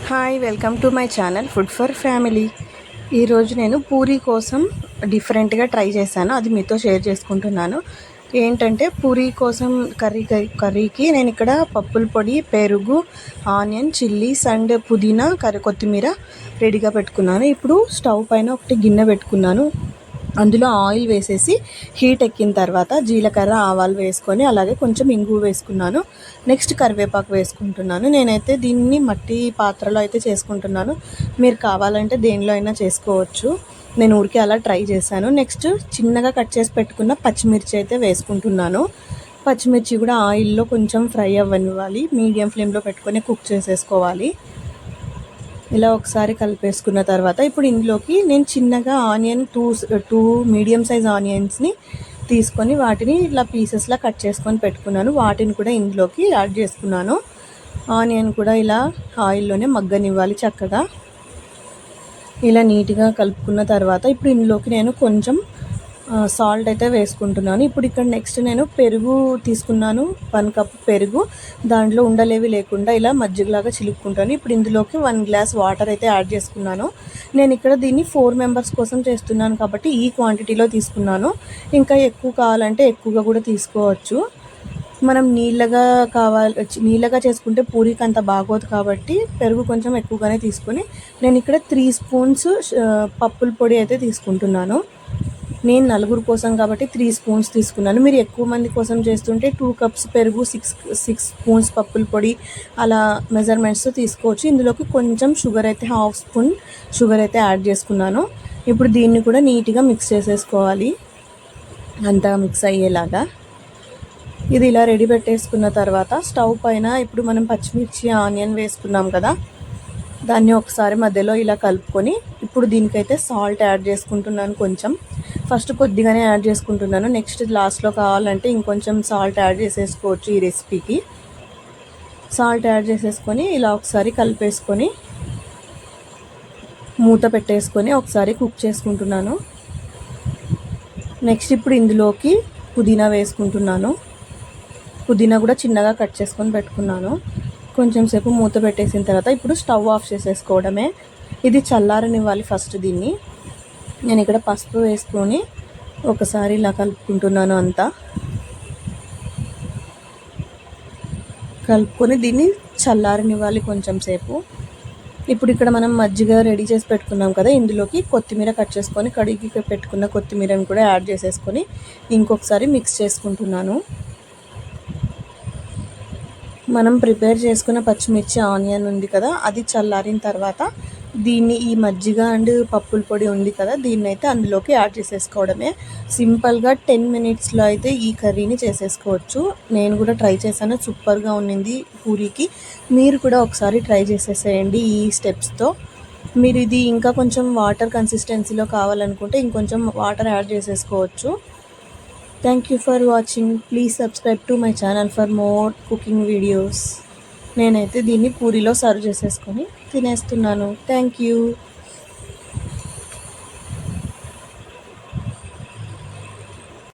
Hi welcome to my channel food for family. ఈరోజు నేను పూరీ కోసం డిఫరెంట్గా ట్రై చేశాను, అది మీతో షేర్ చేసుకుంటున్నాను. ఏంటంటే పూరీ కోసం కర్రీకి నేను ఇక్కడ పప్పుల పొడి, పెరుగు, ఆనియన్, చిల్లీస్ అండ్ పుదీనా, కొత్తిమీర రెడీగా పెట్టుకున్నాను. ఇప్పుడు స్టవ్ పైన ఒకటి గిన్నె పెట్టుకున్నాను. అందులో ఆయిల్ వేసేసి హీట్ ఎక్కిన తర్వాత జీలకర్ర, ఆవాలు వేసుకొని అలాగే కొంచెం ఇంగువ వేసుకున్నాను. నెక్స్ట్ కరివేపాకు వేసుకుంటున్నాను. నేనైతే దీన్ని మట్టి పాత్రలో అయితే చేసుకుంటున్నాను. మీరు కావాలంటే దేనిలో అయినా చేసుకోవచ్చు. నేను ఊరికే అలా ట్రై చేశాను. నెక్స్ట్ చిన్నగా కట్ చేసి పెట్టుకున్న పచ్చిమిర్చి అయితే వేసుకుంటున్నాను. పచ్చిమిర్చి కూడా ఆయిల్లో కొంచెం ఫ్రై అవ్వనివ్వాలి. మీడియం ఫ్లేమ్లో పెట్టుకొని కుక్ చేసేసుకోవాలి. ఇలా ఒకసారి కలిపేసుకున్న తర్వాత ఇప్పుడు ఇందులోకి నేను చిన్నగా ఆనియన్ టూ మీడియం సైజ్ ఆనియన్స్ని తీసుకొని వాటిని ఇలా పీసెస్లా కట్ చేసుకొని పెట్టుకున్నాను. వాటిని కూడా ఇందులోకి యాడ్ చేసుకున్నాను. ఆనియన్ కూడా ఇలా ఆయిల్లోనే మగ్గనివ్వాలి చక్కగా. ఇలా నీట్గా కలుపుకున్న తర్వాత ఇప్పుడు ఇందులోకి నేను కొంచెం సాల్ట్ అయితే వేసుకుంటున్నాను. ఇప్పుడు ఇక్కడ నెక్స్ట్ నేను పెరుగు తీసుకున్నాను, 1 కప్ పెరుగు. దాంట్లో ఉండలేవి లేకుండా ఇలా మజ్జిగలాగా చిలుక్కుంటాను. ఇప్పుడు ఇందులోకి 1 గ్లాస్ వాటర్ అయితే యాడ్ చేసుకున్నాను. నేను ఇక్కడ దీన్ని 4 మెంబర్స్ కోసం చేస్తున్నాను కాబట్టి ఈ క్వాంటిటీలో తీసుకున్నాను. ఇంకా ఎక్కువ కావాలంటే ఎక్కువగా కూడా తీసుకోవచ్చు. మనం నీళ్ళగా చేసుకుంటే పూరీకి అంత బాగోదు కాబట్టి పెరుగు కొంచెం ఎక్కువగానే తీసుకొని నేను ఇక్కడ 3 స్పూన్స్ పప్పుల పొడి అయితే తీసుకుంటున్నాను. నేను 4 కోసం కాబట్టి 3 స్పూన్స్ తీసుకున్నాను. మీరు ఎక్కువ మంది కోసం చేస్తుంటే 2 కప్స్ పెరుగు, 6 స్పూన్స్ పప్పుల పొడి అలా మెజర్మెంట్స్తో తీసుకోవచ్చు. ఇందులోకి కొంచెం షుగర్ అయితే 1/2 స్పూన్ షుగర్ అయితే యాడ్ చేసుకున్నాను. ఇప్పుడు దీన్ని కూడా నీట్గా మిక్స్ చేసేసుకోవాలి, అంతా మిక్స్ అయ్యేలాగా. ఇది ఇలా రెడీ పెట్టేసుకున్న తర్వాత స్టవ్ పైన ఇప్పుడు మనం పచ్చిమిర్చి, ఆనియన్ వేసుకున్నాం కదా, దాన్ని ఒకసారి మధ్యలో ఇలా కలుపుకొని ఇప్పుడు దీనికైతే సాల్ట్ యాడ్ చేసుకుంటున్నాను. కొంచెం ఫస్ట్ కొద్దిగానే యాడ్ చేసుకుంటున్నాను. నెక్స్ట్ లాస్ట్లో కావాలంటే ఇంకొంచెం సాల్ట్ యాడ్ చేసేసుకోవచ్చు. ఈ రెసిపీకి సాల్ట్ యాడ్ చేసేసుకొని ఇలా ఒకసారి కలిపేసుకొని మూత పెట్టేసుకొని ఒకసారి కుక్ చేసుకుంటున్నాను. నెక్స్ట్ ఇప్పుడు ఇందులోకి పుదీనా వేసుకుంటున్నాను. పుదీనా కూడా చిన్నగా కట్ చేసుకొని పెట్టుకున్నాను. కొంచెం సేపు మూత పెట్టేసిన తర్వాత ఇప్పుడు స్టవ్ ఆఫ్ చేసేసుకోవడమే. ఇది చల్లారనివ్వాలి ఫస్ట్ దీన్ని. నేను ఇక్కడ పసుపు వేసుకొని ఒకసారి ఇలా కలుపుకుంటున్నాను. అంతా కలుపుకొని దీన్ని చల్లారనివ్వాలి కొంచెం సేపు. ఇప్పుడు ఇక్కడ మనం మజ్జిగ రెడీ చేసి పెట్టుకున్నాం కదా, ఇందులోకి కొత్తిమీర కట్ చేసుకొని కడిగి పెట్టుకున్న కొత్తిమీరని కూడా యాడ్ చేసేసుకొని ఇంకొకసారి మిక్స్ చేసుకుంటున్నాను. మనం ప్రిపేర్ చేసుకున్న పచ్చిమిర్చి, ఆనియన్ ఉంది కదా, అది చల్లారిన తర్వాత దీన్ని ఈ మజ్జిగ అండ్ పప్పుల పొడి ఉంది కదా, దీన్ని అయితే అందులోకి యాడ్ చేసేసుకోవడమే. సింపుల్గా 10 మినిట్స్లో అయితే ఈ కర్రీని చేసేసుకోవచ్చు. నేను కూడా ట్రై చేశాను, సూపర్గా ఉన్నింది పూరీకి. మీరు కూడా ఒకసారి ట్రై చేసేసేయండి ఈ స్టెప్స్తో. మీరు ఇది ఇంకా కొంచెం వాటర్ కన్సిస్టెన్సీలో కావాలనుకుంటే ఇంకొంచెం వాటర్ యాడ్ చేసేసుకోవచ్చు. Thank you for watching. Please subscribe to my channel for more cooking videos. నేనైతే దీన్ని పూరీలో సర్వ్ చేసేసుకొని తినేస్తున్నాను. Thank you.